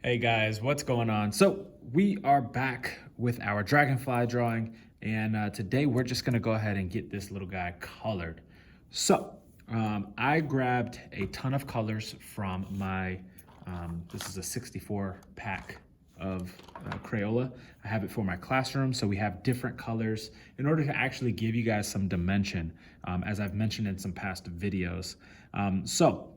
Hey guys, what's going on? So we are back with our dragonfly drawing, and today we're just gonna go ahead and get this little guy colored. So I grabbed a ton of colors from my, this is a 64 pack of Crayola. I have it for my classroom, so we have different colors in order to actually give you guys some dimension, as I've mentioned in some past videos. So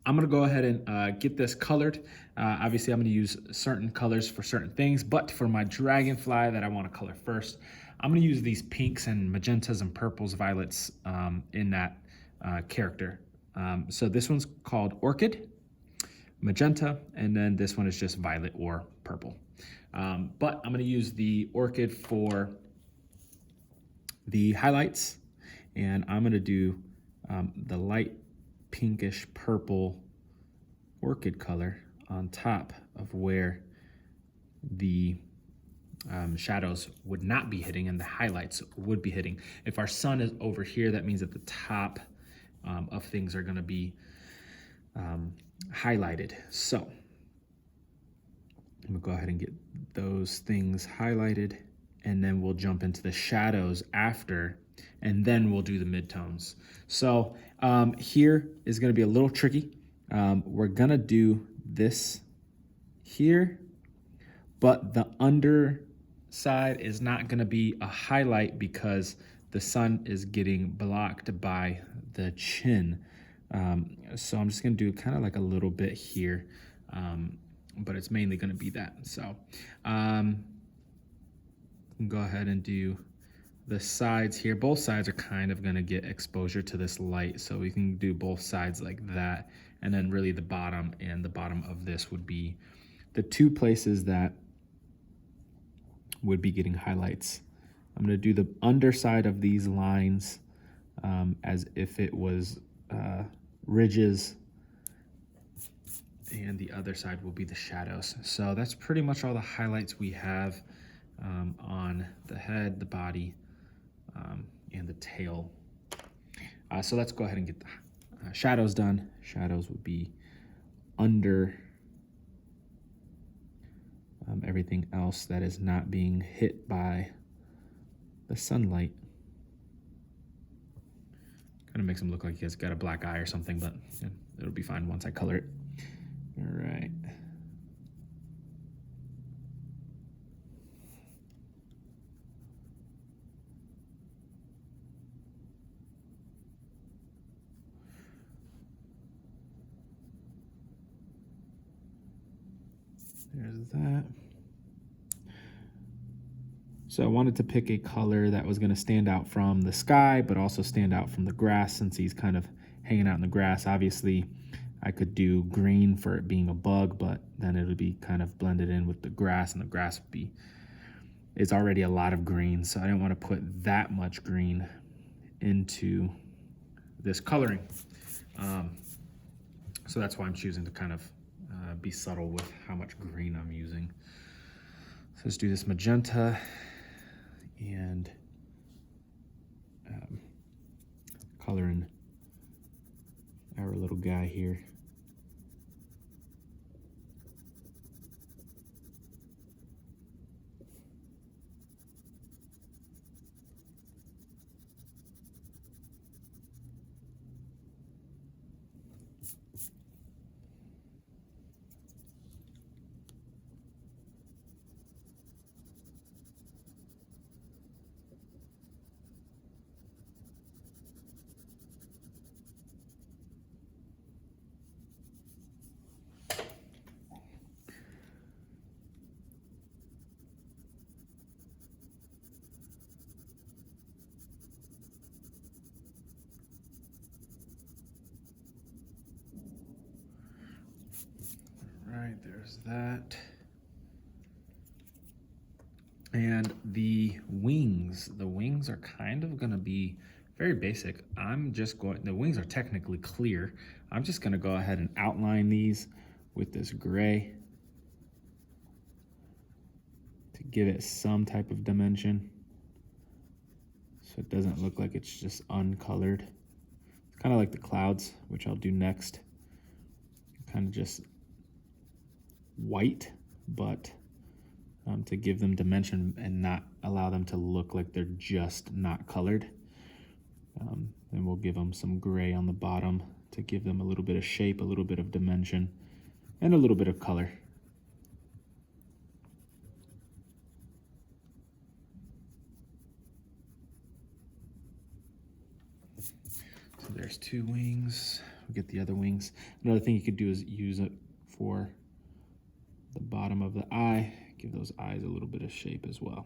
I'm gonna go ahead and get this colored. Obviously, I'm gonna use certain colors for certain things, but for my dragonfly that I wanna color first, I'm gonna use these pinks and magentas and purples, violets in that character. So this one's called Orchid, magenta, and then this one is just violet or purple. But I'm gonna use the Orchid for the highlights, and I'm gonna do the light pinkish purple orchid color on top of where the shadows would not be hitting and the highlights would be hitting. If our sun is over here, that means that the top of things are going to be highlighted. So I'm gonna go ahead and get those things highlighted, and then we'll jump into the shadows after, and then we'll do the midtones. So here is gonna be a little tricky. We're gonna do this here, but the underside is not gonna be a highlight because the sun is getting blocked by the chin. So I'm just gonna do kind of like a little bit here, but it's mainly gonna be that. So go ahead and do the sides here. Both sides are kind of gonna get exposure to this light, so we can do both sides like that. And then really the bottom and the bottom of this would be the two places that would be getting highlights. I'm gonna do the underside of these lines as if it was ridges, and the other side will be the shadows. So that's pretty much all the highlights we have on the head, the body, and the tail. So let's go ahead and get the shadows done. Shadows would be under everything else that is not being hit by the sunlight. Kind of makes him look like he has got a black eye or something, but yeah, it'll be fine once I color it. All right. There's that. So I wanted to pick a color that was going to stand out from the sky, but also stand out from the grass, since he's kind of hanging out in the grass. Obviously, I could do green for it being a bug, but then it would be kind of blended in with the grass, and the grass would be, it's already a lot of green, so I didn't want to put that much green into this coloring. So that's why I'm choosing to kind of be subtle with how much green I'm using. So let's do this magenta and color in our little guy here. Right, there's that. And the wings are kind of gonna be very basic. The wings are technically clear. I'm just gonna go ahead and outline these with this gray to give it some type of dimension, so it doesn't look like it's just uncolored. It's kind of like the clouds, which I'll do next. Kind of just white, but to give them dimension and not allow them to look like they're just not colored. Then we'll give them some gray on the bottom to give them a little bit of shape, a little bit of dimension, and a little bit of color. So there's two wings. We'll get the other wings. Another thing you could do is use it for the bottom of the eye. Give those eyes a little bit of shape as well.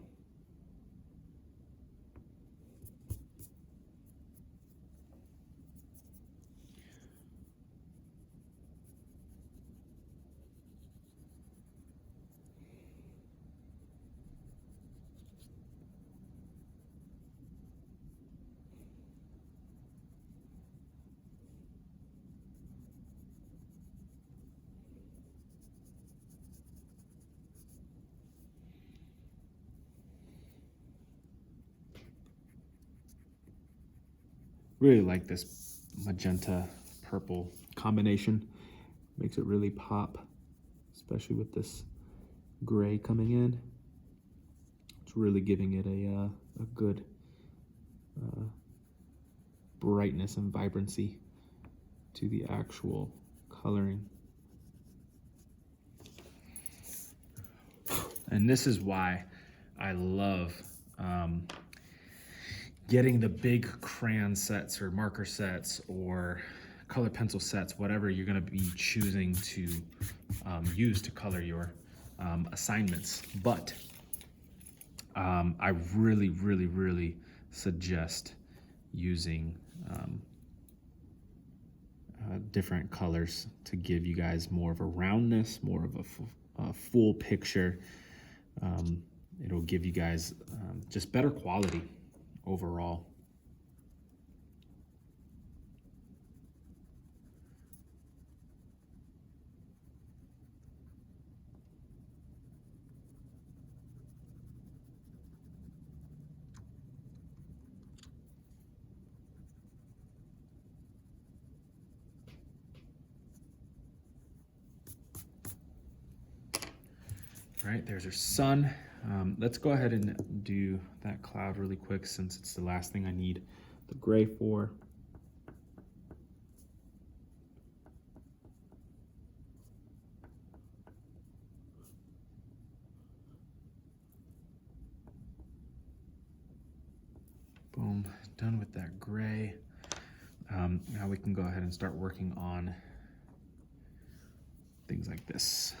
Really like this magenta purple combination. Makes it really pop, especially with this gray coming in. It's really giving it a good brightness and vibrancy to the actual coloring. And this is why I love getting the big crayon sets or marker sets or color pencil sets, whatever you're gonna be choosing to use to color your assignments. But I really suggest using different colors to give you guys more of a roundness, more of a full picture. It'll give you guys just better quality overall. All right, there's our sun. Let's go ahead and do that cloud really quick since it's the last thing I need the gray for. Boom, done with that gray. Now we can go ahead and start working on things like this.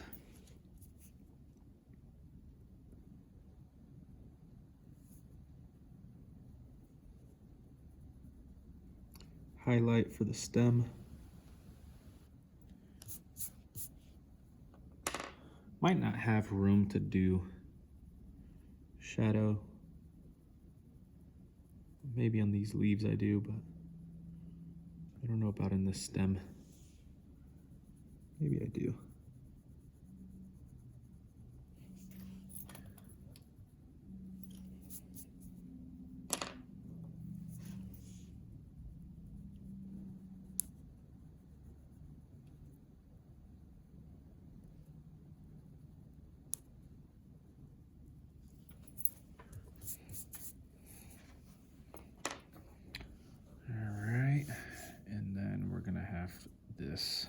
Highlight for the stem. Might not have room to do shadow. Maybe on these leaves I do, but I don't know about in this stem. Maybe I do. This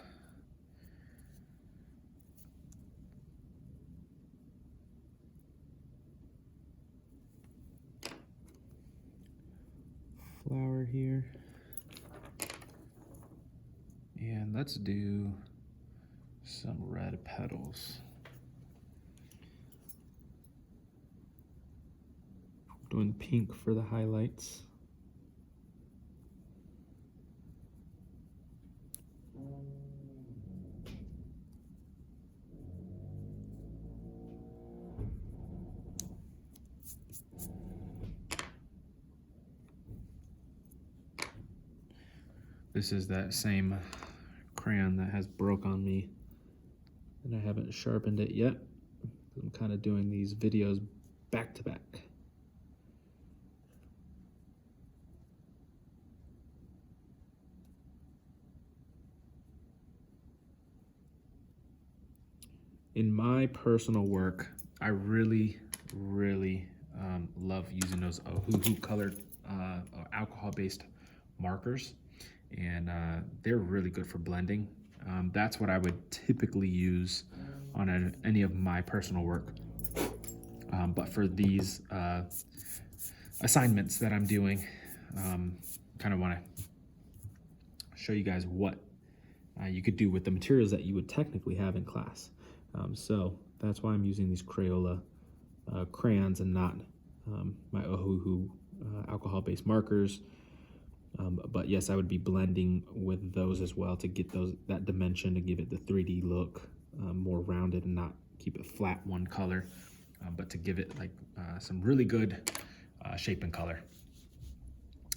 flower here, and let's do some red petals. Doing pink for the highlights. This is that same crayon that has broke on me and I haven't sharpened it yet. I'm kind of doing these videos back to back. in my personal work, I really love using those Ohuhu colored or alcohol-based markers, and they're really good for blending. That's what I would typically use on any of my personal work. But for these assignments that I'm doing, kind of want to show you guys what you could do with the materials that you would technically have in class. So that's why I'm using these Crayola crayons and not my Ohuhu alcohol-based markers. But yes, I would be blending with those as well to get that dimension, to give it the 3D look, more rounded and not keep it flat one color, but to give it like some really good shape and color.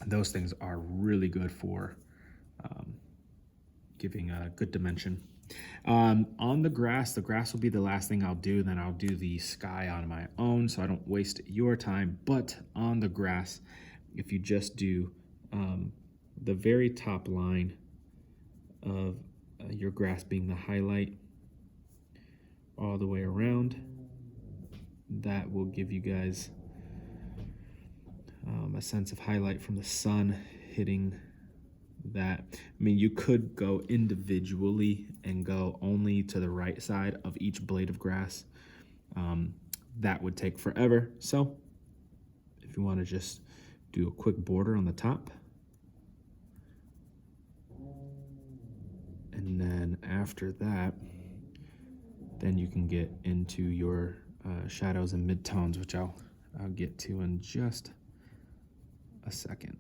Those things are really good for giving a good dimension. On the grass will be the last thing I'll do. Then I'll do the sky on my own so I don't waste your time. But on the grass, if you just do the very top line of your grass being the highlight all the way around, that will give you guys a sense of highlight from the sun hitting that. I mean, you could go individually and go only to the right side of each blade of grass. That would take forever. So if you want to just do a quick border on the top, and then after that, then you can get into your shadows and midtones, which I'll get to in just a second.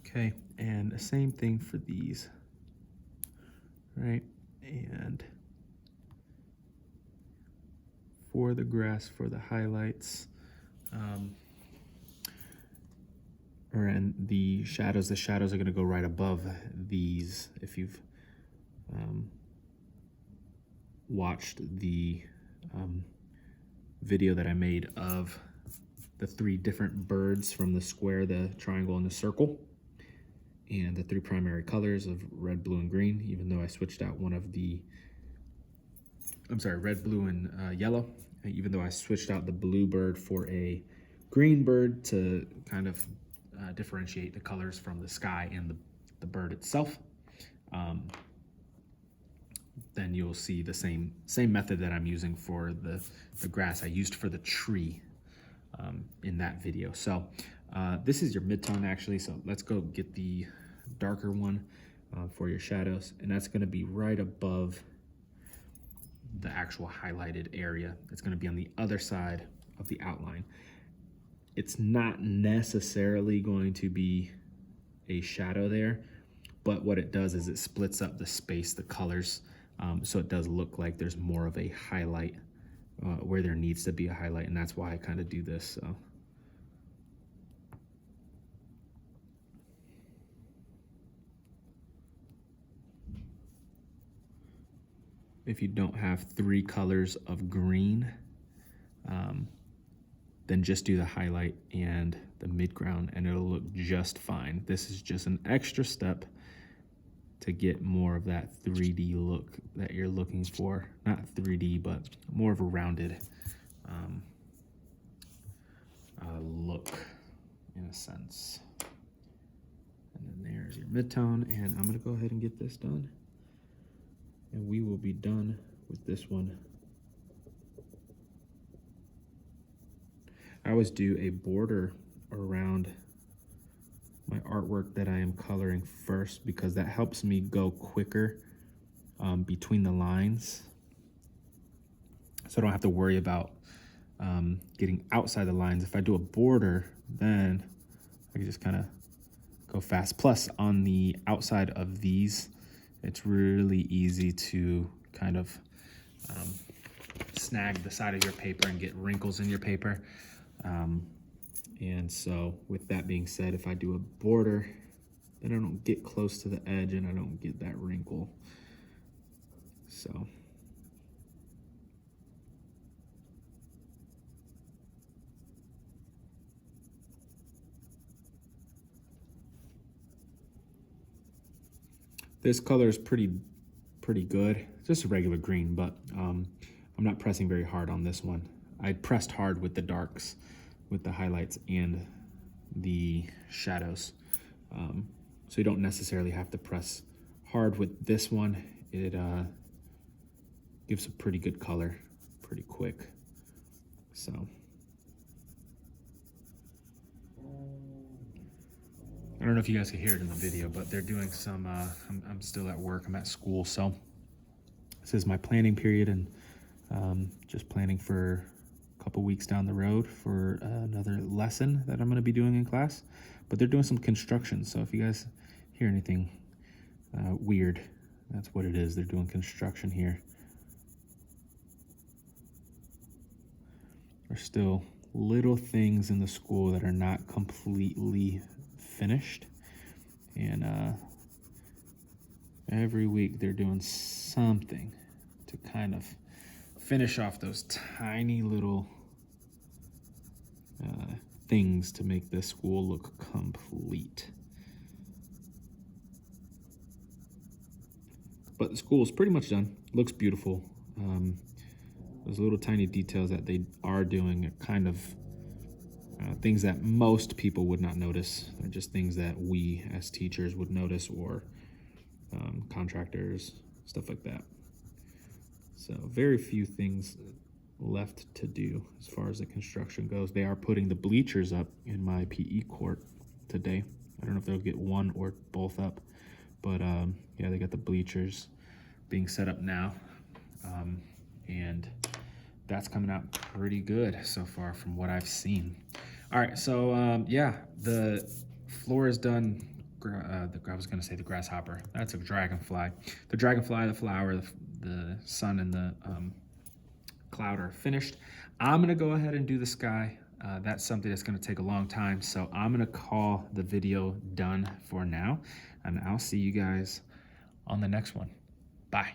Okay, and the same thing for these, right? And for the grass, for the highlights, and the shadows are gonna go right above these. If you've watched the video that I made of the 3 different birds from the square, the triangle, and the circle, and the 3 primary colors of red, blue, and green, even though I switched out one of the, red, blue, and yellow, even though I switched out the blue bird for a green bird to kind of differentiate the colors from the sky and the bird itself. Then you'll see the same method that I'm using for the grass I used for the tree in that video. So this is your midtone actually, so let's go get the darker one for your shadows, and that's going to be right above the actual highlighted area. It's going to be on the other side of the outline. It's not necessarily going to be a shadow there, but what it does is it splits up the space, the colors, so it does look like there's more of a highlight where there needs to be a highlight, and that's why I kind of do this. So if you don't have 3 colors of green, then just do the highlight and the midground and it'll look just fine. This is just an extra step to get more of that 3D look that you're looking for. Not 3D, but more of a rounded look in a sense. And then there's your midtone, and I'm gonna go ahead and get this done. And we will be done with this one. I always do a border around my artwork that I am coloring first, because that helps me go quicker between the lines. So I don't have to worry about getting outside the lines. If I do a border, then I can just kind of go fast. Plus, on the outside of these, it's really easy to kind of snag the side of your paper and get wrinkles in your paper. And so with that being said, if I do a border, then I don't get close to the edge and I don't get that wrinkle. So This color is pretty good. It's just a regular green, but I'm not pressing very hard on this one. I pressed hard with the darks, with the highlights and the shadows. So you don't necessarily have to press hard with this one. It gives a pretty good color pretty quick. So I don't know if you guys can hear it in the video, but they're doing some, I'm still at work, I'm at school, so this is my planning period, and just planning for a couple weeks down the road for another lesson that I'm gonna be doing in class. But they're doing some construction, so if you guys hear anything weird, that's what it is. They're doing construction here. There's still little things in the school that are not completely finished, and every week they're doing something to kind of finish off those tiny little things to make this school look complete. But the school is pretty much done. Looks beautiful. Those little tiny details that they are doing are kind of things that most people would not notice. They're just things that we as teachers would notice, or contractors, stuff like that. So very few things left to do as far as the construction goes. They are putting the bleachers up in my PE court today. I don't know if they'll get one or both up, but yeah, they got the bleachers being set up now, and that's coming out pretty good so far from what I've seen. All right, so yeah, the floor is done. I was gonna say the grasshopper. That's a dragonfly. The dragonfly, the flower, the sun, and the cloud are finished. I'm gonna go ahead and do the sky. That's something that's gonna take a long time, so I'm gonna call the video done for now, and I'll see you guys on the next one. Bye.